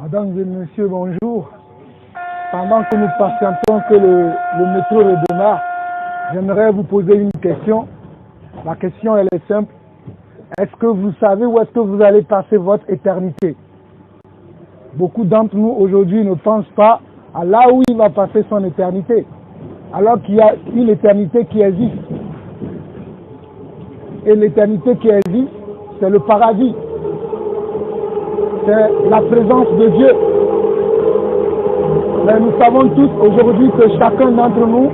Mesdames et messieurs, bonjour. Pendant que nous patientons que le métro redémarre, j'aimerais vous poser une question. La question, elle est simple. Est-ce que vous savez où est-ce que vous allez passer votre éternité? Beaucoup d'entre nous aujourd'hui ne pensent pas à là où il va passer son éternité, alors qu'il y a une éternité qui existe. Et l'éternité qui existe, c'est le paradis. C'est la présence de Dieu. Mais nous savons tous aujourd'hui que chacun d'entre nous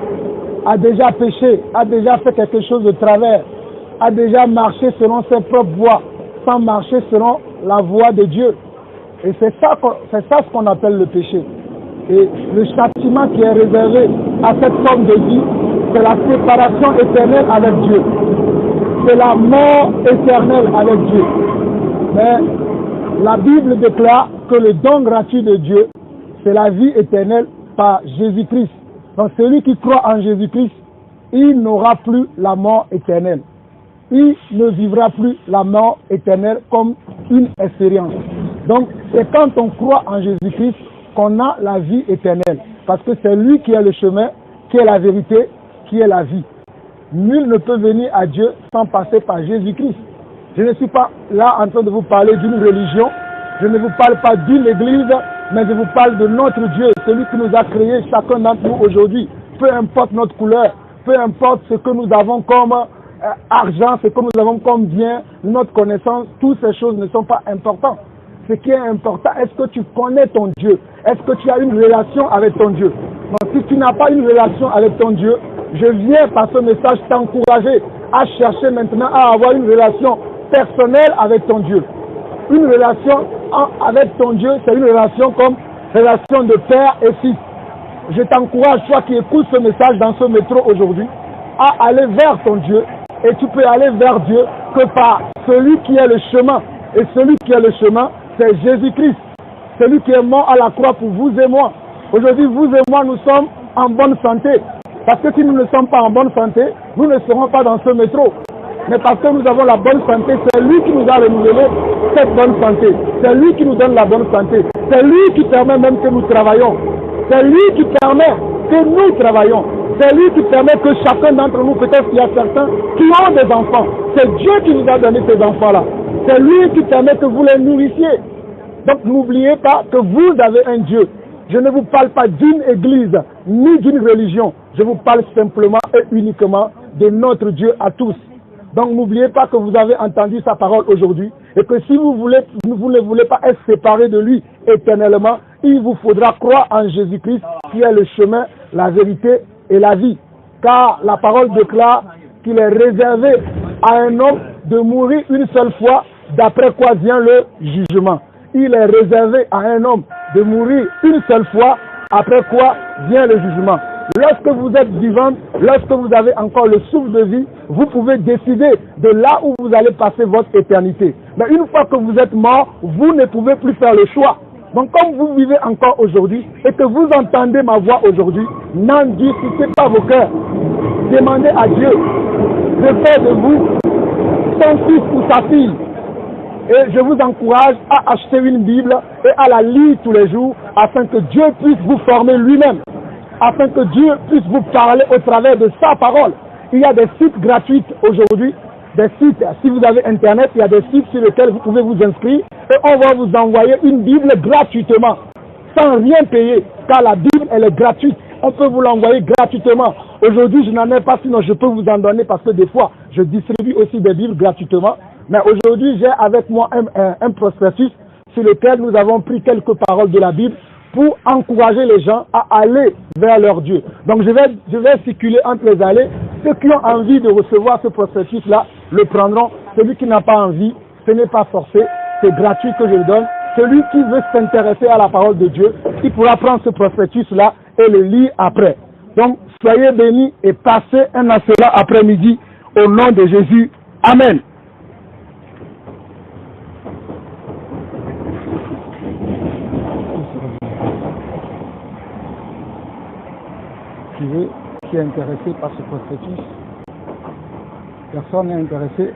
a déjà péché, a déjà fait quelque chose de travers, a déjà marché selon ses propres voies, sans marcher selon la voie de Dieu. Et c'est ça ce qu'on appelle le péché. Et le châtiment qui est réservé à cette forme de vie, c'est la séparation éternelle avec Dieu. C'est la mort éternelle avec Dieu. Mais la Bible déclare que le don gratuit de Dieu, c'est la vie éternelle par Jésus-Christ. Donc celui qui croit en Jésus-Christ, il n'aura plus la mort éternelle. Il ne vivra plus la mort éternelle comme une expérience. Donc c'est quand on croit en Jésus-Christ qu'on a la vie éternelle. Parce que c'est lui qui est le chemin, qui est la vérité, qui est la vie. Nul ne peut venir à Dieu sans passer par Jésus-Christ. Je ne suis pas là en train de vous parler d'une religion. Je ne vous parle pas d'une église, mais je vous parle de notre Dieu, celui qui nous a créés, chacun d'entre nous aujourd'hui. Peu importe notre couleur, peu importe ce que nous avons comme argent, ce que nous avons comme bien, notre connaissance, toutes ces choses ne sont pas importantes. Ce qui est important, est-ce que tu connais ton Dieu? Est-ce que tu as une relation avec ton Dieu? Donc si tu n'as pas une relation avec ton Dieu, je viens par ce message t'encourager à chercher maintenant à avoir une relation personnelle avec ton Dieu. Une relation avec ton Dieu, c'est une relation comme relation de père et fils. Je t'encourage, toi qui écoutes ce message dans ce métro aujourd'hui, à aller vers ton Dieu. Et tu peux aller vers Dieu que par celui qui est le chemin. Et celui qui est le chemin, c'est Jésus-Christ. Celui qui est mort à la croix pour vous et moi. Aujourd'hui, vous et moi, nous sommes en bonne santé. Parce que si nous ne sommes pas en bonne santé, nous ne serons pas dans ce métro. Mais parce que nous avons la bonne santé, c'est lui qui nous a renouvelé cette bonne santé. C'est lui qui nous donne la bonne santé. C'est lui qui permet même que nous travaillons. C'est lui qui permet que nous travaillons. C'est lui qui permet que chacun d'entre nous, peut-être qu'il y a certains qui ont des enfants. C'est Dieu qui nous a donné ces enfants-là. C'est lui qui permet que vous les nourrissiez. Donc n'oubliez pas que vous avez un Dieu. Je ne vous parle pas d'une église, ni d'une religion. Je vous parle simplement et uniquement de notre Dieu à tous. Donc n'oubliez pas que vous avez entendu sa parole aujourd'hui et que si vous ne voulez pas être séparés de lui éternellement, il vous faudra croire en Jésus-Christ qui est le chemin, la vérité et la vie. Car la parole déclare qu'il est réservé à un homme de mourir une seule fois, d'après quoi vient le jugement. Il est réservé à un homme de mourir une seule fois, après quoi vient le jugement. Lorsque vous êtes vivant, lorsque vous avez encore le souffle de vie, vous pouvez décider de là où vous allez passer votre éternité. Mais une fois que vous êtes mort, vous ne pouvez plus faire le choix. Donc comme vous vivez encore aujourd'hui et que vous entendez ma voix aujourd'hui, n'endurcissez pas vos cœurs. Demandez à Dieu de faire de vous son fils ou sa fille. Et je vous encourage à acheter une Bible et à la lire tous les jours afin que Dieu puisse vous former lui-même. Afin que Dieu puisse vous parler au travers de sa parole. Il y a des sites gratuits aujourd'hui, des sites, si vous avez Internet, il y a des sites sur lesquels vous pouvez vous inscrire et on va vous envoyer une Bible gratuitement, sans rien payer, car la Bible, elle est gratuite. On peut vous l'envoyer gratuitement. Aujourd'hui, je n'en ai pas, sinon je peux vous en donner parce que des fois, je distribue aussi des Bibles gratuitement. Mais aujourd'hui, j'ai avec moi un prospectus sur lequel nous avons pris quelques paroles de la Bible pour encourager les gens à aller vers leur Dieu. Donc je vais circuler entre les allées. Ceux qui ont envie de recevoir ce prospectus-là le prendront. Celui qui n'a pas envie, ce n'est pas forcé, c'est gratuit que je le donne. Celui qui veut s'intéresser à la parole de Dieu, il pourra prendre ce prospectus-là et le lire après. Donc soyez bénis et passez un excellent après-midi au nom de Jésus. Amen. Qui est intéressé par ce processus? Personne n'est intéressé?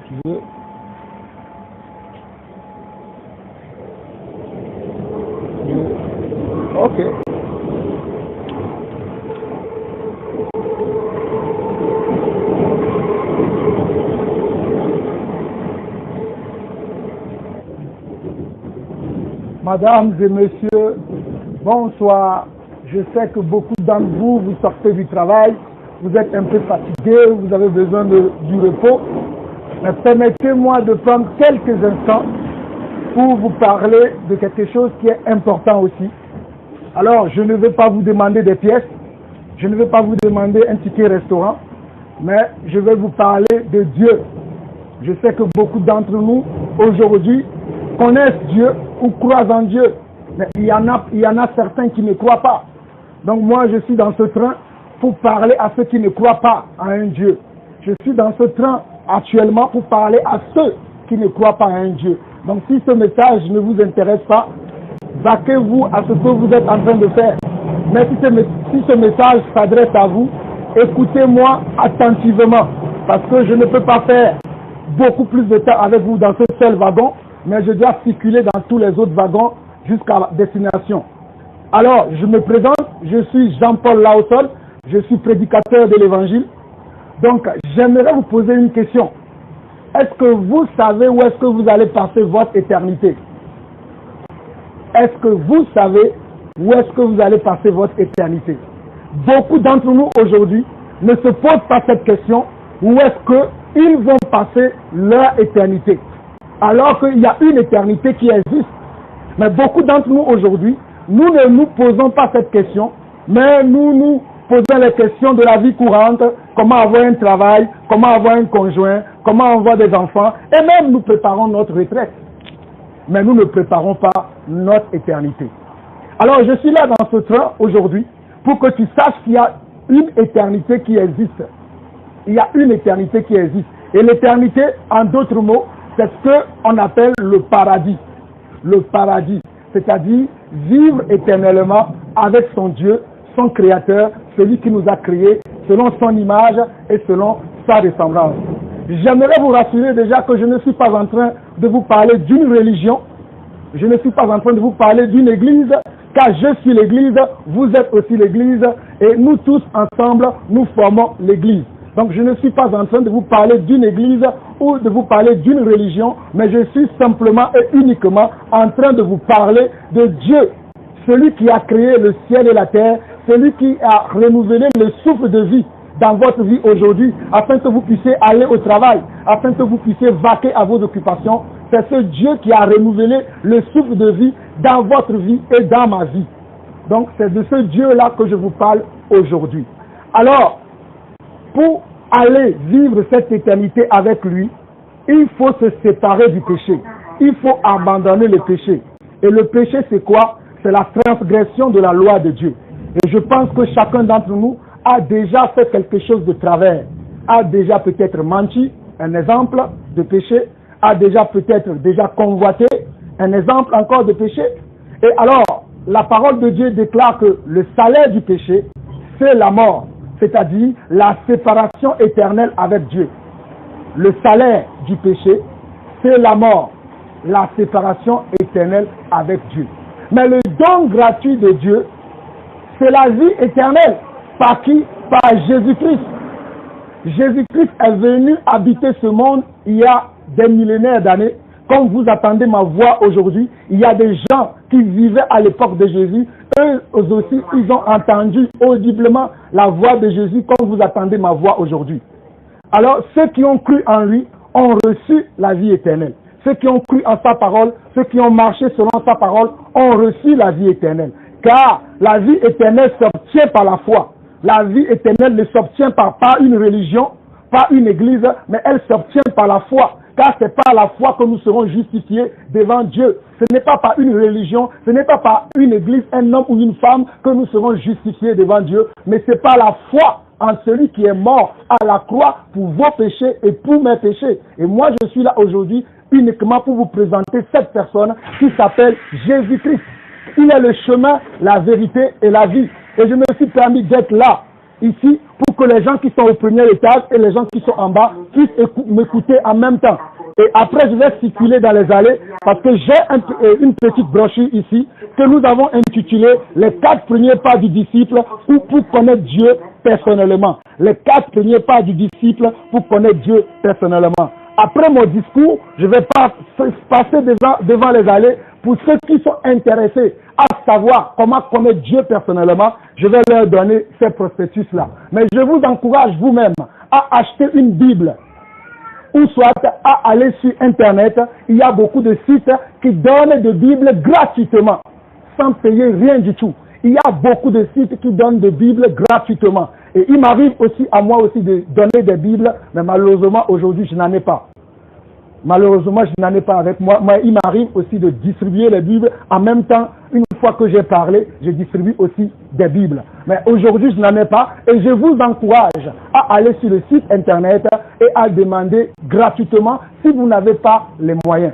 Qui veut Mesdames et messieurs, bonsoir. Je sais que beaucoup d'entre vous, vous sortez du travail, vous êtes un peu fatigués, vous avez besoin du repos. Mais permettez-moi de prendre quelques instants pour vous parler de quelque chose qui est important aussi. Alors, je ne vais pas vous demander des pièces, je ne vais pas vous demander un ticket restaurant, mais je vais vous parler de Dieu. Je sais que beaucoup d'entre nous, aujourd'hui, connaissent Dieu ou croient en Dieu. Mais il y en a certains qui ne croient pas. Donc moi, je suis dans ce train pour parler à ceux qui ne croient pas à un Dieu. Je suis dans ce train actuellement pour parler à ceux qui ne croient pas à un Dieu. Donc si ce message ne vous intéresse pas, vaquez-vous à ce que vous êtes en train de faire. Mais si ce message s'adresse à vous, écoutez-moi attentivement, parce que je ne peux pas faire beaucoup plus de temps avec vous dans ce seul wagon, mais je dois circuler dans tous les autres wagons jusqu'à la destination. Alors, je me présente, je suis Jean-Paul Laosol, je suis prédicateur de l'Évangile. Donc, j'aimerais vous poser une question. Est-ce que vous savez où est-ce que vous allez passer votre éternité? Est-ce que vous savez où est-ce que vous allez passer votre éternité? Beaucoup d'entre nous aujourd'hui ne se posent pas cette question. Où est-ce qu'ils vont passer leur éternité? Alors qu'il y a une éternité qui existe. Mais beaucoup d'entre nous aujourd'hui, nous ne nous posons pas cette question, mais nous nous posons les questions de la vie courante, comment avoir un travail, comment avoir un conjoint, comment avoir des enfants, et même nous préparons notre retraite. Mais nous ne préparons pas notre éternité. Alors je suis là dans ce train aujourd'hui pour que tu saches qu'il y a une éternité qui existe. Il y a une éternité qui existe. Et l'éternité, en d'autres mots, c'est ce qu'on appelle le paradis. Le paradis, c'est-à-dire vivre éternellement avec son Dieu, son Créateur, celui qui nous a créés, selon son image et selon sa ressemblance. J'aimerais vous rassurer déjà que je ne suis pas en train de vous parler d'une religion, je ne suis pas en train de vous parler d'une église, car je suis l'église, vous êtes aussi l'église, et nous tous ensemble, nous formons l'église. Donc je ne suis pas en train de vous parler d'une église ou de vous parler d'une religion, mais je suis simplement et uniquement en train de vous parler de Dieu, celui qui a créé le ciel et la terre, celui qui a renouvelé le souffle de vie dans votre vie aujourd'hui, afin que vous puissiez aller au travail, afin que vous puissiez vaquer à vos occupations. C'est ce Dieu qui a renouvelé le souffle de vie dans votre vie et dans ma vie. Donc c'est de ce Dieu-là que je vous parle aujourd'hui. Alors, pour aller vivre cette éternité avec lui, il faut se séparer du péché. Il faut abandonner le péché. Et le péché, c'est quoi? C'est la transgression de la loi de Dieu. Et je pense que chacun d'entre nous a déjà fait quelque chose de travers, a déjà peut-être menti, un exemple de péché, a déjà peut-être convoité, un exemple encore de péché. Et alors, la parole de Dieu déclare que le salaire du péché, c'est la mort, c'est-à-dire la séparation éternelle avec Dieu. Le salaire du péché, c'est la mort, la séparation éternelle avec Dieu. Mais le don gratuit de Dieu, c'est la vie éternelle. Par qui? Par Jésus-Christ. Jésus-Christ est venu habiter ce monde il y a des millénaires d'années. Comme vous attendez ma voix aujourd'hui, il y a des gens qui vivaient à l'époque de Jésus. Eux aussi, ils ont entendu audiblement la voix de Jésus comme vous attendez ma voix aujourd'hui. Alors, ceux qui ont cru en lui ont reçu la vie éternelle. Ceux qui ont cru en sa parole, ceux qui ont marché selon sa parole, ont reçu la vie éternelle. Car la vie éternelle s'obtient par la foi. La vie éternelle ne s'obtient pas par une religion, pas une église, mais elle s'obtient par la foi. Car c'est par la foi que nous serons justifiés devant Dieu. Ce n'est pas par une religion, ce n'est pas par une église, un homme ou une femme que nous serons justifiés devant Dieu, mais c'est par la foi en celui qui est mort à la croix pour vos péchés et pour mes péchés. Et moi, je suis là aujourd'hui uniquement pour vous présenter cette personne qui s'appelle Jésus-Christ. Il est le chemin, la vérité et la vie. Et je me suis permis d'être là, ici, pour que les gens qui sont au premier étage et les gens qui sont en bas puissent m'écouter en même temps. Et après, je vais circuler dans les allées parce que j'ai une petite brochure ici que nous avons intitulée « Les 4 premiers pas du disciple ou pour connaître Dieu personnellement ». Les 4 premiers pas du disciple pour connaître Dieu personnellement. Après mon discours, je vais passer devant les allées pour ceux qui sont intéressés à savoir comment connaître Dieu personnellement. Je vais leur donner ces prospectus-là. Mais je vous encourage vous-même à acheter une Bible ou soit à aller sur Internet. Il y a beaucoup de sites qui donnent des Bibles gratuitement, sans payer rien du tout. Il y a beaucoup de sites qui donnent des Bibles gratuitement. Et il m'arrive aussi à moi aussi de donner des Bibles, mais malheureusement aujourd'hui je n'en ai pas. Malheureusement je n'en ai pas avec moi. Moi il m'arrive aussi de distribuer les Bibles. En même temps, une fois que j'ai parlé, je distribue aussi des Bibles. Mais aujourd'hui je n'en ai pas et je vous encourage à aller sur le site Internet et à demander gratuitement si vous n'avez pas les moyens.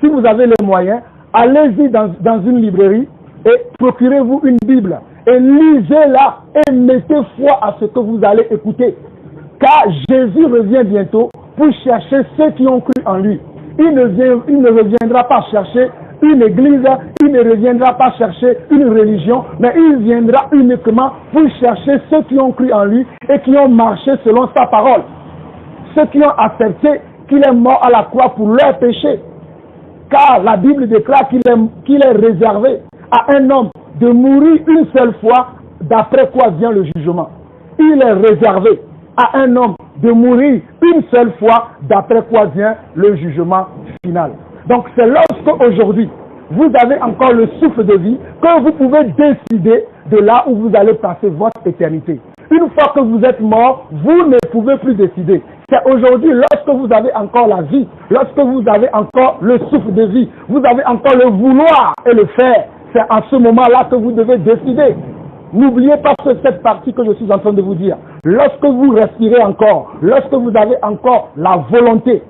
Si vous avez les moyens, allez-y dans une librairie et procurez-vous une Bible et lisez-la et mettez foi à ce que vous allez écouter. Car Jésus revient bientôt pour chercher ceux qui ont cru en lui. Il ne reviendra pas chercher une église, il ne reviendra pas chercher une religion, mais il viendra uniquement pour chercher ceux qui ont cru en lui et qui ont marché selon sa parole. Ceux qui ont accepté qu'il est mort à la croix pour leurs péchés. Car la Bible déclare qu'il est réservé à un homme de mourir une seule fois, d'après quoi vient le jugement. Il est réservé à un homme de mourir une seule fois, d'après quoi vient le jugement final. Donc c'est lorsque aujourd'hui, vous avez encore le souffle de vie, que vous pouvez décider de là où vous allez passer votre éternité. Une fois que vous êtes mort, vous ne pouvez plus décider. C'est aujourd'hui, lorsque vous avez encore la vie, lorsque vous avez encore le souffle de vie, vous avez encore le vouloir et le faire. C'est en ce moment-là que vous devez décider. N'oubliez pas cette partie que je suis en train de vous dire. Lorsque vous respirez encore, lorsque vous avez encore la volonté,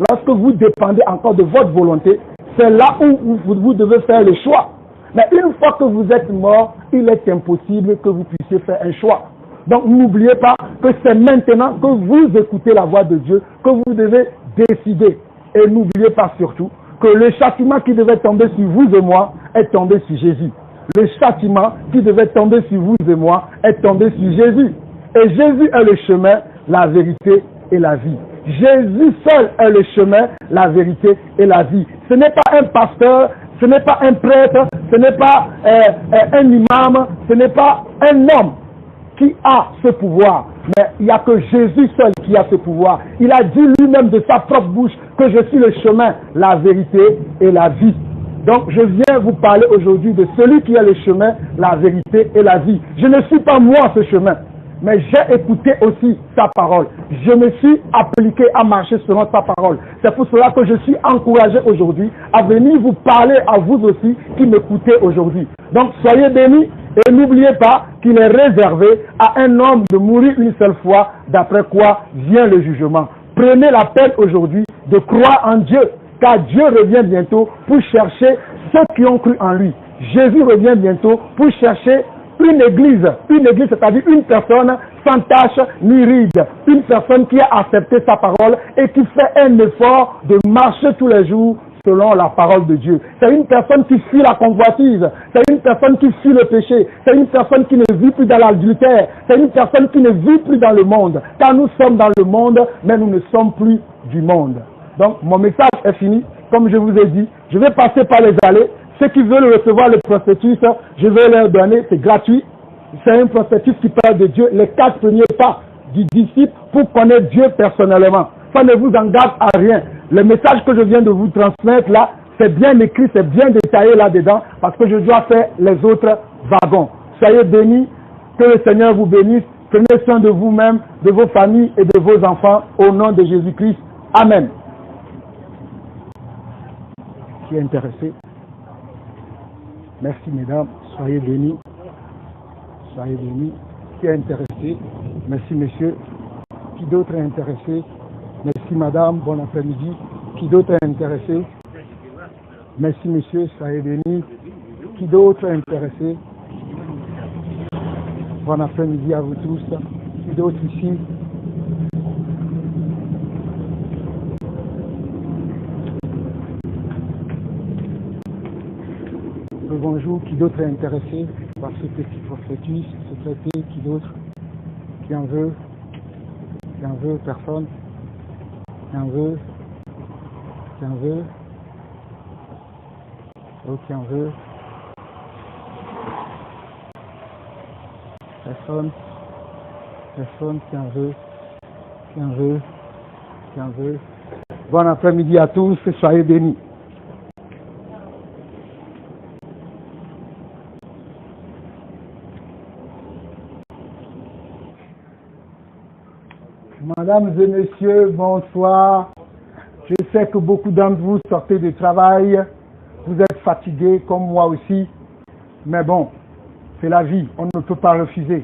lorsque vous dépendez encore de votre volonté, c'est là où vous devez faire le choix. Mais une fois que vous êtes mort, il est impossible que vous puissiez faire un choix. Donc n'oubliez pas que c'est maintenant que vous écoutez la voix de Dieu que vous devez décider. Et n'oubliez pas surtout que le châtiment qui devait tomber sur vous et moi est tombé sur Jésus. Le châtiment qui devait tomber sur vous et moi est tombé sur Jésus. Et Jésus est le chemin, la vérité et la vie. Jésus seul est le chemin, la vérité et la vie. Ce n'est pas un pasteur, ce n'est pas un prêtre, ce n'est pas un imam, ce n'est pas un homme qui a ce pouvoir. Mais il n'y a que Jésus seul qui a ce pouvoir. Il a dit lui-même de sa propre bouche que je suis le chemin, la vérité et la vie. Donc je viens vous parler aujourd'hui de celui qui est le chemin, la vérité et la vie. Je ne suis pas moi ce chemin, mais j'ai écouté aussi sa parole. Je me suis appliqué à marcher selon sa parole. C'est pour cela que je suis encouragé aujourd'hui à venir vous parler à vous aussi qui m'écoutez aujourd'hui. Donc soyez bénis et n'oubliez pas qu'il est réservé à un homme de mourir une seule fois, d'après quoi vient le jugement. Prenez la peine aujourd'hui de croire en Dieu, car Dieu revient bientôt pour chercher ceux qui ont cru en lui. Jésus revient bientôt pour chercher une église, c'est-à-dire une personne sans tache ni ride, une personne qui a accepté sa parole et qui fait un effort de marcher tous les jours selon la parole de Dieu. C'est une personne qui fuit la convoitise, c'est une personne qui fuit le péché, c'est une personne qui ne vit plus dans l'adultère, c'est une personne qui ne vit plus dans le monde, car nous sommes dans le monde, mais nous ne sommes plus du monde. Donc mon message est fini, comme je vous ai dit, je vais passer par les allées. Ceux qui veulent recevoir le prospectus, je vais leur donner, c'est gratuit. C'est un prospectus qui parle de Dieu, les 4 premiers pas du disciple pour connaître Dieu personnellement. Ça ne vous engage à rien. Le message que je viens de vous transmettre là, c'est bien écrit, c'est bien détaillé là-dedans, parce que je dois faire les autres wagons. Soyez bénis, que le Seigneur vous bénisse. Prenez soin de vous-même, de vos familles et de vos enfants, au nom de Jésus-Christ. Amen. Qui est intéressé? Merci mesdames, soyez bénis. Soyez bénis. Qui est intéressé? Merci monsieur. Qui d'autre est intéressé? Merci madame, bon après-midi. Qui d'autre est intéressé? Merci monsieur, soyez bénis. Qui d'autre est intéressé? Bon après-midi à vous tous. Qui d'autre ici? Bonjour, qui d'autre est intéressé par ce petit prospectus, ce traité, qui d'autre? Qui en veut? Personne? Qui en veut? Qui en veut? Oh, qui en veut? Personne? Personne qui en veut? Qui en veut? Qui en veut? Bon après-midi à tous et soyez bénis. Mesdames et messieurs, bonsoir. Je sais que beaucoup d'entre vous sortez du travail, vous êtes fatigués comme moi aussi, mais bon, c'est la vie, on ne peut pas refuser.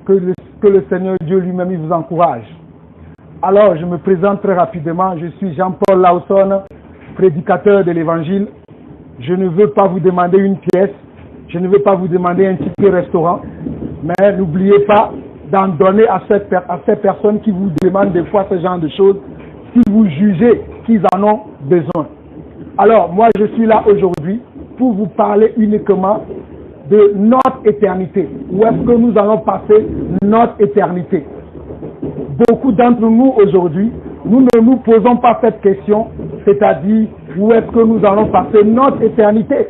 Que le Seigneur Dieu lui-même vous encourage. Alors, je me présente très rapidement, je suis Jean-Paul Lawson, prédicateur de l'Évangile. Je ne veux pas vous demander une pièce, je ne veux pas vous demander un ticket restaurant, mais n'oubliez pas d'en donner à ces personnes qui vous demandent des fois ce genre de choses, si vous jugez qu'ils en ont besoin. Alors, moi, je suis là aujourd'hui pour vous parler uniquement de notre éternité. Où est-ce que nous allons passer notre éternité? Beaucoup d'entre nous aujourd'hui, nous ne nous posons pas cette question, c'est-à-dire où est-ce que nous allons passer notre éternité.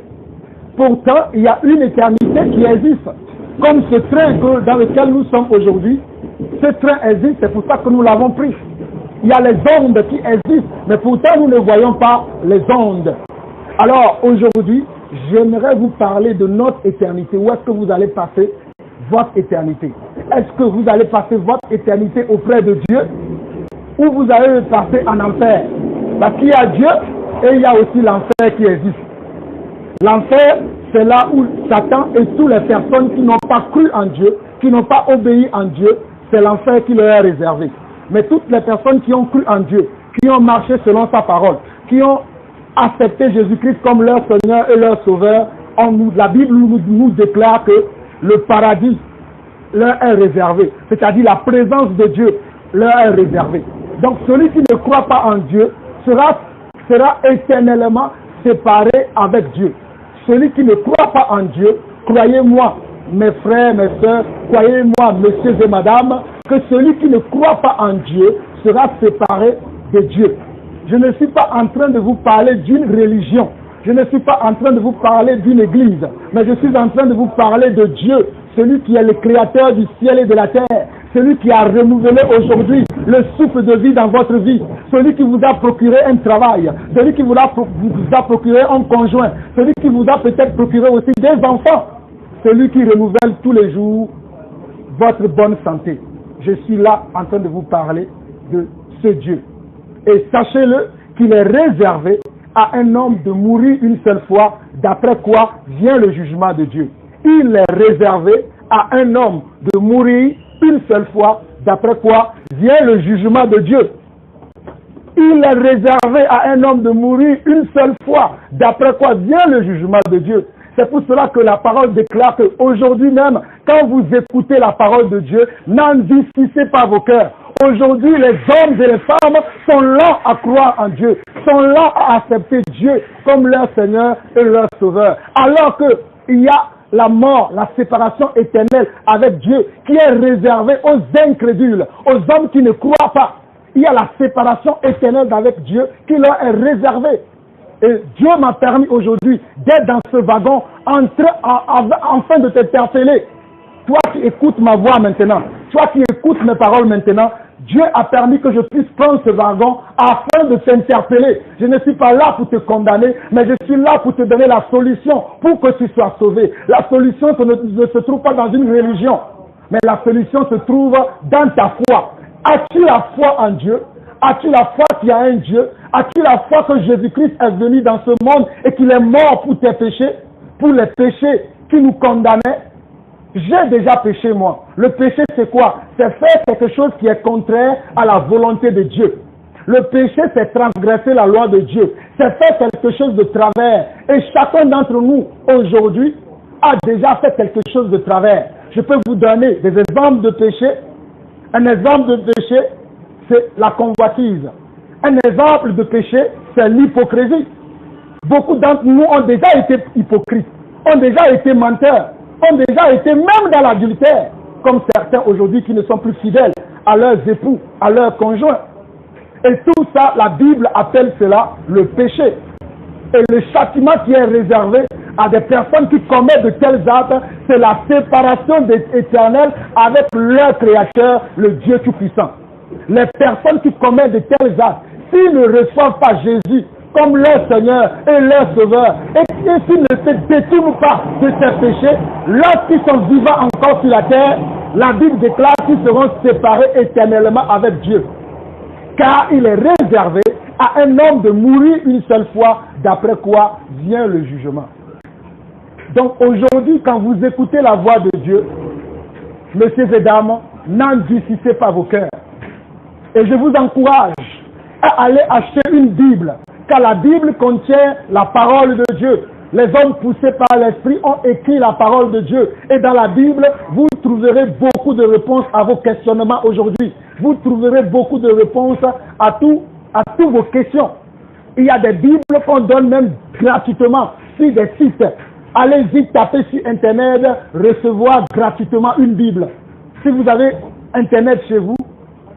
Pourtant, il y a une éternité qui existe. Comme ce train dans lequel nous sommes aujourd'hui, ce train existe, c'est pour ça que nous l'avons pris. Il y a les ondes qui existent, mais pourtant nous ne voyons pas les ondes. Alors aujourd'hui, j'aimerais vous parler de notre éternité. Où est-ce que vous allez passer votre éternité? Est-ce que vous allez passer votre éternité auprès de Dieu ou vous allez passer en enfer? Parce qu'il y a Dieu et il y a aussi l'enfer qui existe. L'enfer, c'est là où Satan et toutes les personnes qui n'ont pas cru en Dieu, qui n'ont pas obéi en Dieu, c'est l'enfer qui leur est réservé. Mais toutes les personnes qui ont cru en Dieu, qui ont marché selon sa parole, qui ont accepté Jésus-Christ comme leur Seigneur et leur Sauveur, la Bible nous déclare que le paradis leur est réservé. C'est-à-dire la présence de Dieu leur est réservée. Donc celui qui ne croit pas en Dieu sera éternellement séparé avec Dieu. Celui qui ne croit pas en Dieu, croyez-moi, mes frères, mes soeurs, croyez-moi, messieurs et madame, que celui qui ne croit pas en Dieu sera séparé de Dieu. Je ne suis pas en train de vous parler d'une religion. Je ne suis pas en train de vous parler d'une église. Mais je suis en train de vous parler de Dieu, celui qui est le créateur du ciel et de la terre. Celui qui a renouvelé aujourd'hui le souffle de vie dans votre vie. Celui qui vous a procuré un travail. Celui qui vous a procuré un conjoint. Celui qui vous a peut-être procuré aussi des enfants. Celui qui renouvelle tous les jours votre bonne santé. Je suis là en train de vous parler de ce Dieu. Et sachez-le qu'il est réservé à un homme de mourir une seule fois, d'après quoi vient le jugement de Dieu. Il est réservé à un homme de mourir une seule fois, d'après quoi vient le jugement de Dieu. Il est réservé à un homme de mourir une seule fois, d'après quoi vient le jugement de Dieu. C'est pour cela que la parole déclare qu'aujourd'hui même, quand vous écoutez la parole de Dieu, n'endurcissez pas vos cœurs. Aujourd'hui, les hommes et les femmes sont là à croire en Dieu, sont là à accepter Dieu comme leur Seigneur et leur Sauveur. Alors qu'il y a la mort, la séparation éternelle avec Dieu qui est réservée aux incrédules, aux hommes qui ne croient pas. Il y a la séparation éternelle avec Dieu qui leur est réservée. Et Dieu m'a permis aujourd'hui d'être dans ce wagon afin de t'interpeller. Toi qui écoutes ma voix maintenant, toi qui écoutes mes paroles maintenant, Dieu a permis que je puisse prendre ce wagon afin de t'interpeller. Je ne suis pas là pour te condamner, mais je suis là pour te donner la solution pour que tu sois sauvé. La solution ne se trouve pas dans une religion, mais la solution se trouve dans ta foi. As-tu la foi en Dieu? As-tu la foi qu'il y a un Dieu? As-tu la foi que Jésus-Christ est venu dans ce monde et qu'il est mort pour tes péchés, pour les péchés qui nous condamnaient? J'ai déjà péché moi. Le péché c'est quoi? C'est faire quelque chose qui est contraire à la volonté de Dieu. Le péché c'est transgresser la loi de Dieu. C'est faire quelque chose de travers. Et chacun d'entre nous aujourd'hui a déjà fait quelque chose de travers. Je peux vous donner des exemples de péché. Un exemple de péché, c'est la convoitise. Un exemple de péché, c'est l'hypocrisie. Beaucoup d'entre nous ont déjà été hypocrites, ont déjà été menteurs, ont déjà été même dans l'adultère, comme certains aujourd'hui qui ne sont plus fidèles à leurs époux, à leurs conjoints. Et tout ça, la Bible appelle cela le péché. Et le châtiment qui est réservé à des personnes qui commettent de tels actes, c'est la séparation éternelle avec leur Créateur, le Dieu Tout-Puissant. Les personnes qui commettent de tels actes, s'ils ne reçoivent pas Jésus comme leur Seigneur et leur Sauveur, et s'ils ne se détournent pas de ces péchés, lorsqu'ils sont vivants encore sur la terre, la Bible déclare qu'ils seront séparés éternellement avec Dieu. Car il est réservé à un homme de mourir une seule fois, d'après quoi vient le jugement. Donc aujourd'hui, quand vous écoutez la voix de Dieu, messieurs et dames, n'endurcissez pas vos cœurs. Et je vous encourage à aller acheter une Bible, car la Bible contient la parole de Dieu. Les hommes poussés par l'Esprit ont écrit la parole de Dieu. Et dans la Bible, vous trouverez beaucoup de réponses à vos questionnements aujourd'hui. Vous trouverez beaucoup de réponses à toutes vos questions. Il y a des Bibles qu'on donne même gratuitement sur des sites. Allez-y, tapez sur Internet, recevoir gratuitement une Bible. Si vous avez Internet chez vous,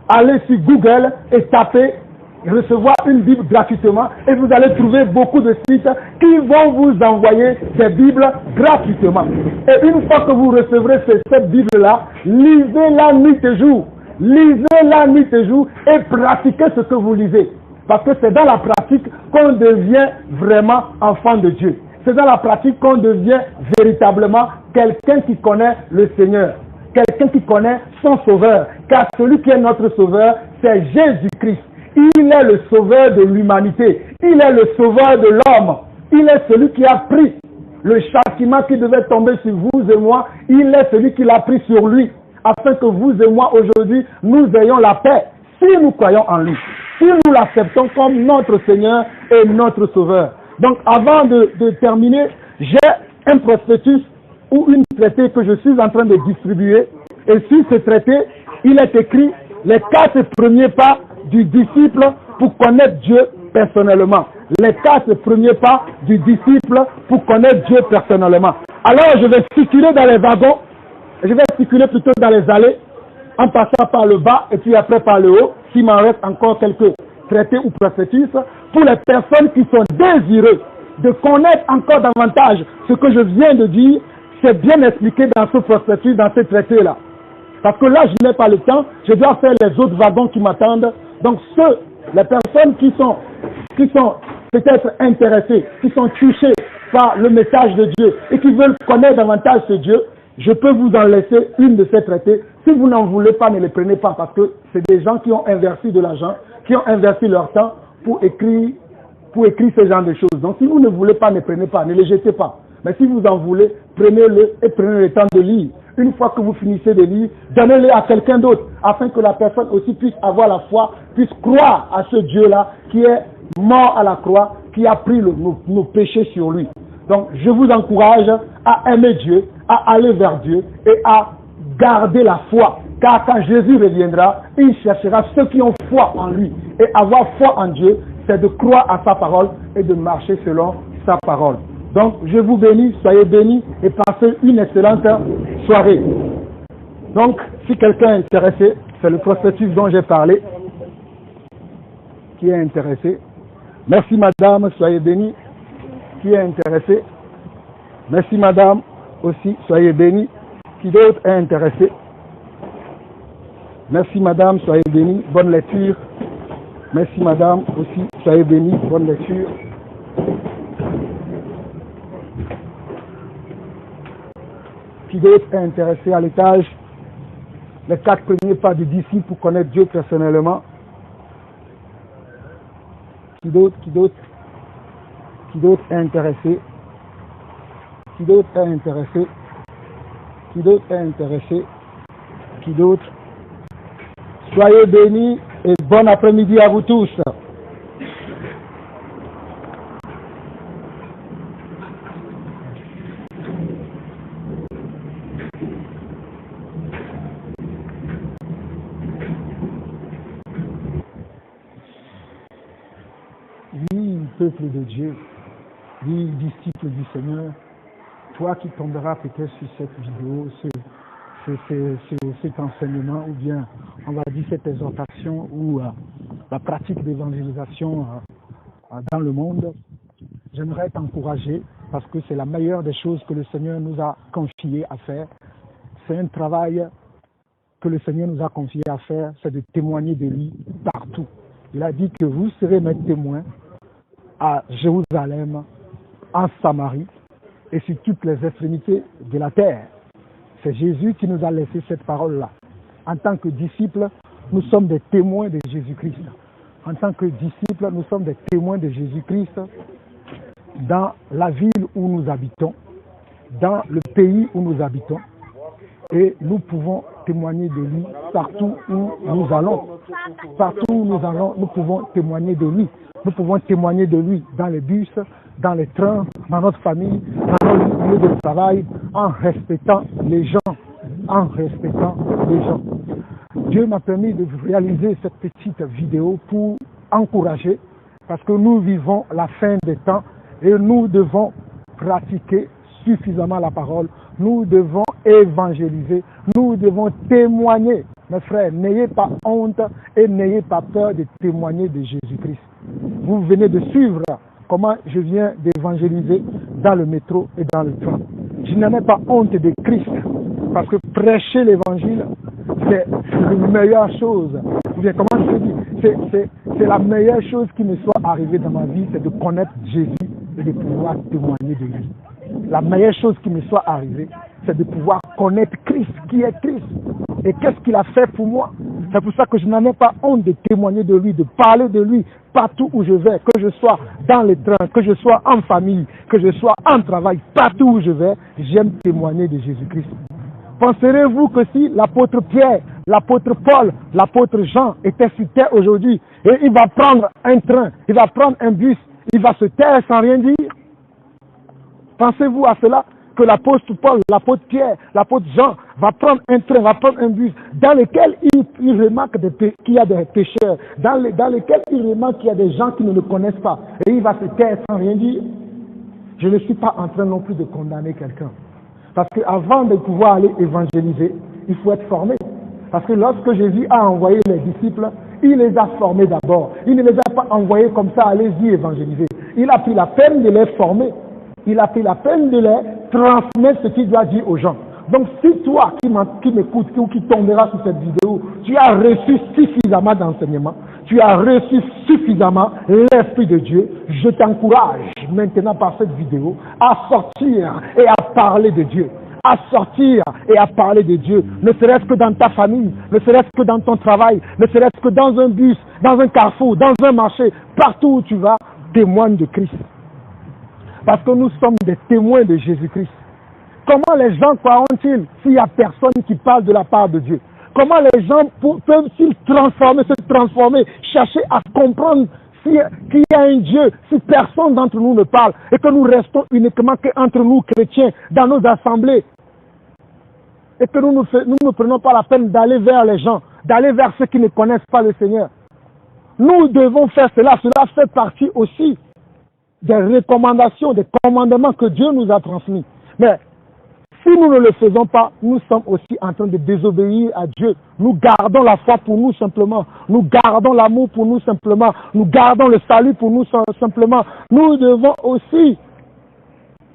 allez sur Google et tapez recevoir une Bible gratuitement et vous allez trouver beaucoup de sites qui vont vous envoyer des Bibles gratuitement. Et une fois que vous recevrez cette Bible-là, lisez-la nuit et jour. Lisez-la nuit et jour et pratiquez ce que vous lisez. Parce que c'est dans la pratique qu'on devient vraiment enfant de Dieu. C'est dans la pratique qu'on devient véritablement quelqu'un qui connaît le Seigneur. Quelqu'un qui connaît son Sauveur. Car celui qui est notre Sauveur, c'est Jésus-Christ. Il est le Sauveur de l'humanité. Il est le Sauveur de l'homme. Il est celui qui a pris le châtiment qui devait tomber sur vous et moi. Il est celui qui l'a pris sur lui. Afin que vous et moi aujourd'hui, nous ayons la paix. Si nous croyons en lui. Si nous l'acceptons comme notre Seigneur et notre Sauveur. Donc avant de terminer, j'ai un prospectus ou une traité que je suis en train de distribuer. Et sur ce traité, il est écrit les 4 premiers pas du disciple pour connaître Dieu personnellement. Les 4 premiers pas du disciple pour connaître Dieu personnellement. Alors je vais circuler dans les wagons, je vais circuler plutôt dans les allées, en passant par le bas et puis après par le haut, s'il m'en reste encore quelques traités ou prospectus, pour les personnes qui sont désireuses de connaître encore davantage ce que je viens de dire, c'est bien expliqué dans ce prospectus, dans ce traité-là. Parce que là, je n'ai pas le temps, je dois faire les autres wagons qui m'attendent. Donc les personnes qui sont peut-être intéressées, qui sont touchées par le message de Dieu et qui veulent connaître davantage ce Dieu, je peux vous en laisser une de ces traités. Si vous n'en voulez pas, ne les prenez pas parce que c'est des gens qui ont investi de l'argent, qui ont investi leur temps pour écrire ce genre de choses. Donc si vous ne voulez pas, ne prenez pas, ne les jetez pas. Mais si vous en voulez, prenez-le et prenez le temps de lire. Une fois que vous finissez de lire, donnez-le à quelqu'un d'autre, afin que la personne aussi puisse avoir la foi, puisse croire à ce Dieu-là qui est mort à la croix, qui a pris nos péchés sur lui. Donc je vous encourage à aimer Dieu, à aller vers Dieu et à garder la foi. Car quand Jésus reviendra, il cherchera ceux qui ont foi en lui. Et avoir foi en Dieu, c'est de croire à sa parole et de marcher selon sa parole. Donc, je vous bénis, soyez bénis et passez une excellente soirée. Donc, si quelqu'un est intéressé, c'est le prospectus dont j'ai parlé qui est intéressé. Merci madame, soyez bénis. Qui est intéressé? Merci madame aussi, soyez bénis. Qui d'autre est intéressé? Merci madame, soyez bénis. Bonne lecture. Merci madame aussi, soyez bénis. Bonne lecture. Qui d'autre est intéressé à l'étage? Les 4 premiers pas du disciple pour connaître Dieu personnellement. Qui d'autre est intéressé? Qui d'autre est intéressé? Qui d'autre est intéressé? Qui d'autre? Soyez bénis et bon après-midi à vous tous. Peuple de Dieu, dis disciple du Seigneur, toi qui tomberas peut-être sur cette vidéo, cet enseignement, ou bien on va dire cette exhortation, ou la pratique d'évangélisation dans le monde, j'aimerais t'encourager parce que c'est la meilleure des choses que le Seigneur nous a confié à faire. C'est un travail que le Seigneur nous a confié à faire, c'est de témoigner de lui partout. Il a dit que vous serez mes témoins à Jérusalem, en Samarie et sur toutes les extrémités de la terre. C'est Jésus qui nous a laissé cette parole-là. En tant que disciples, nous sommes des témoins de Jésus-Christ. En tant que disciples, nous sommes des témoins de Jésus-Christ dans la ville où nous habitons, dans le pays où nous habitons. Et nous pouvons témoigner de lui partout où nous allons. Partout où nous allons, nous pouvons témoigner de lui. Nous pouvons témoigner de lui dans les bus, dans les trains, dans notre famille, dans notre lieu de travail, en respectant les gens. En respectant les gens. Dieu m'a permis de réaliser cette petite vidéo pour encourager, parce que nous vivons la fin des temps et nous devons pratiquer suffisamment la parole. Nous devons évangéliser, nous devons témoigner. Mes frères, n'ayez pas honte et n'ayez pas peur de témoigner de Jésus-Christ. Vous venez de suivre comment je viens d'évangéliser dans le métro et dans le train. Je n'en ai pas honte de Christ, parce que prêcher l'évangile, c'est la meilleure chose. Ou bien, comment je dis, c'est la meilleure chose qui me soit arrivée dans ma vie, c'est de connaître Jésus et de pouvoir témoigner de lui. La meilleure chose qui me soit arrivée, c'est de pouvoir connaître Christ, qui est Christ. Et qu'est-ce qu'il a fait pour moi? C'est pour ça que je n'en ai pas honte de témoigner de lui, de parler de lui partout où je vais, que je sois dans les trains, que je sois en famille, que je sois en travail, partout où je vais, j'aime témoigner de Jésus-Christ. Penserez-vous que si l'apôtre Pierre, l'apôtre Paul, l'apôtre Jean étaient sur terre aujourd'hui, et il va prendre un train, il va prendre un bus, il va se taire sans rien dire? Pensez-vous à cela? Que l'apôtre Paul, l'apôtre Pierre, l'apôtre Jean va prendre un train, va prendre un bus dans lequel il remarque qu'il y a des pécheurs, dans lequel il remarque qu'il y a des gens qui ne le connaissent pas, et il va se taire sans rien dire? Je ne suis pas en train non plus de condamner quelqu'un. Parce qu'avant de pouvoir aller évangéliser, il faut être formé. Parce que lorsque Jésus a envoyé les disciples, il les a formés d'abord. Il ne les a pas envoyés comme ça, allez-y évangéliser. Il a pris la peine de les former. Il a pris la peine de les transmettre ce qu'il doit dire aux gens. Donc si toi qui m'écoutes ou qui tomberas sur cette vidéo, tu as reçu suffisamment d'enseignement, tu as reçu suffisamment l'Esprit de Dieu, je t'encourage maintenant par cette vidéo à sortir et à parler de Dieu. À sortir et à parler de Dieu, ne serait-ce que dans ta famille, ne serait-ce que dans ton travail, ne serait-ce que dans un bus, dans un carrefour, dans un marché, partout où tu vas, témoigne de Christ. Parce que nous sommes des témoins de Jésus-Christ. Comment les gens croiront-ils s'il n'y a personne qui parle de la part de Dieu? Comment les gens peuvent-ils se transformer, chercher à comprendre qu'il y a un Dieu si personne d'entre nous ne parle et que nous restons uniquement qu'entre nous chrétiens dans nos assemblées et que nous ne prenons pas la peine d'aller vers les gens, d'aller vers ceux qui ne connaissent pas le Seigneur? Nous devons faire cela. Cela fait partie aussi des recommandations, des commandements que Dieu nous a transmis. Mais si nous ne le faisons pas, nous sommes aussi en train de désobéir à Dieu. Nous gardons la foi pour nous simplement. Nous gardons l'amour pour nous simplement. Nous gardons le salut pour nous simplement. Nous devons aussi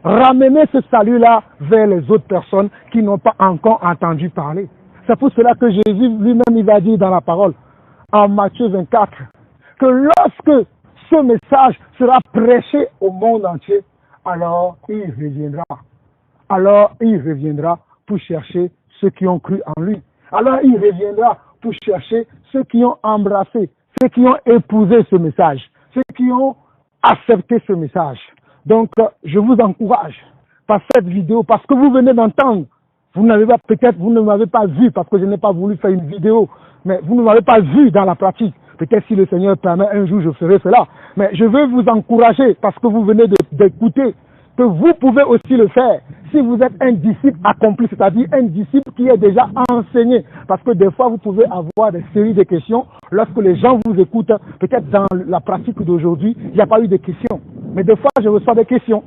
ramener ce salut-là vers les autres personnes qui n'ont pas encore entendu parler. C'est pour cela que Jésus lui-même il va dire dans la parole, en Matthieu 24, que lorsque ce message sera prêché au monde entier, alors il reviendra. Alors il reviendra pour chercher ceux qui ont cru en lui. Alors il reviendra pour chercher ceux qui ont embrassé, ceux qui ont épousé ce message, ceux qui ont accepté ce message. Donc je vous encourage par cette vidéo, parce que vous venez d'entendre, vous ne m'avez pas vu parce que je n'ai pas voulu faire une vidéo, mais vous ne m'avez pas vu dans la pratique. Peut-être si le Seigneur permet, un jour je ferai cela. Mais je veux vous encourager parce que vous venez d'écouter que vous pouvez aussi le faire si vous êtes un disciple accompli, c'est-à-dire un disciple qui est déjà enseigné. Parce que des fois, vous pouvez avoir des séries de questions. Lorsque les gens vous écoutent, peut-être dans la pratique d'aujourd'hui, il n'y a pas eu de questions. Mais des fois, je reçois des questions.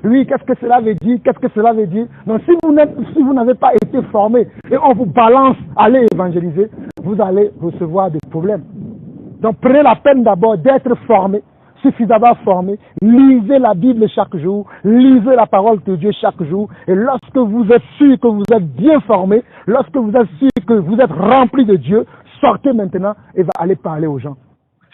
Oui, qu'est-ce que cela veut dire? Qu'est-ce que cela veut dire? Donc, si vous n'avez pas été formé et on vous balance, allez évangéliser, vous allez recevoir des problèmes. Donc prenez la peine d'abord d'être formé, suffisamment formé. Lisez la Bible chaque jour, lisez la parole de Dieu chaque jour. Et lorsque vous êtes sûr que vous êtes bien formé, lorsque vous êtes sûr que vous êtes rempli de Dieu, sortez maintenant et va aller parler aux gens.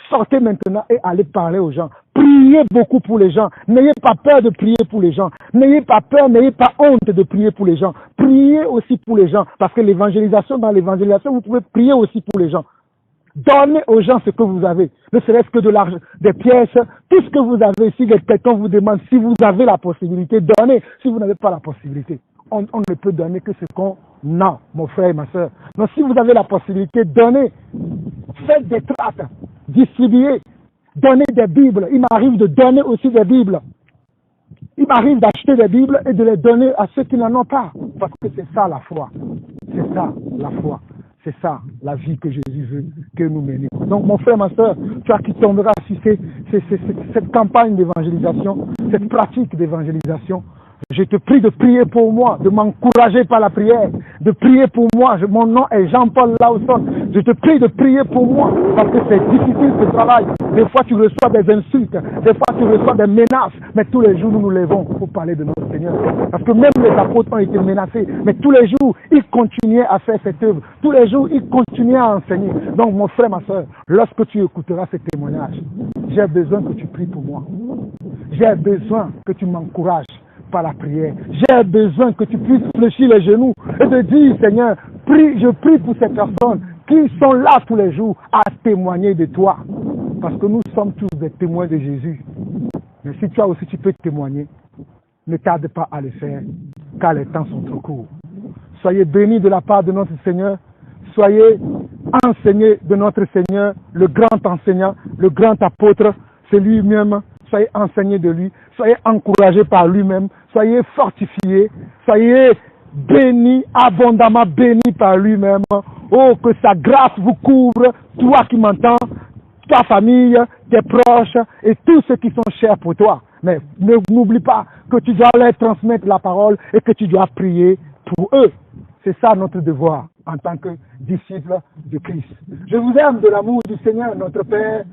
Sortez maintenant et allez parler aux gens. Priez beaucoup pour les gens. N'ayez pas peur de prier pour les gens. N'ayez pas peur, n'ayez pas honte de prier pour les gens. Priez aussi pour les gens. Parce que dans l'évangélisation, vous pouvez prier aussi pour les gens. Donnez aux gens ce que vous avez. Ne serait-ce que de l'argent, des pièces, tout ce que vous avez. Si quelqu'un vous demande si vous avez la possibilité, donnez. Si vous n'avez pas la possibilité, on ne peut donner que ce qu'on a, mon frère et ma soeur. Donc si vous avez la possibilité, donnez. Faites des tracts, distribuez, donnez des Bibles. Il m'arrive de donner aussi des Bibles. Il m'arrive d'acheter des Bibles et de les donner à ceux qui n'en ont pas. Parce que c'est ça la foi. C'est ça la foi. C'est ça la vie que Jésus veut que nous menions. Donc mon frère, ma soeur, toi qui tomberas sur cette campagne d'évangélisation, cette pratique d'évangélisation, je te prie de prier pour moi, de m'encourager par la prière, de prier pour moi. Mon nom est Jean-Paul Lausson. Je te prie de prier pour moi parce que c'est difficile ce travail. Des fois tu reçois des insultes, des fois tu reçois des menaces, mais tous les jours nous nous levons pour parler de notre Seigneur. Parce que même les apôtres ont été menacés, mais tous les jours ils continuaient à faire cette œuvre. Tous les jours ils continuaient à enseigner. Donc mon frère, ma soeur, lorsque tu écouteras ce témoignage, j'ai besoin que tu pries pour moi. J'ai besoin que tu m'encourages par la prière. J'ai besoin que tu puisses fléchir les genoux et de dire, Seigneur, je prie pour ces personnes qui sont là tous les jours à témoigner de toi. Parce que nous sommes tous des témoins de Jésus. Mais si toi aussi tu peux témoigner, ne tarde pas à le faire, car les temps sont trop courts. Soyez bénis de la part de notre Seigneur. Soyez enseignés de notre Seigneur, le grand enseignant, le grand apôtre, c'est lui-même. Soyez enseignés de lui, soyez encouragés par lui-même, soyez fortifiés, soyez bénis, abondamment bénis par lui-même. Oh, que sa grâce vous couvre, toi qui m'entends, ta famille, tes proches et tous ceux qui sont chers pour toi. Mais n'oublie pas que tu dois leur transmettre la parole et que tu dois prier pour eux. C'est ça notre devoir en tant que disciples de Christ. Je vous aime de l'amour du Seigneur, notre Père.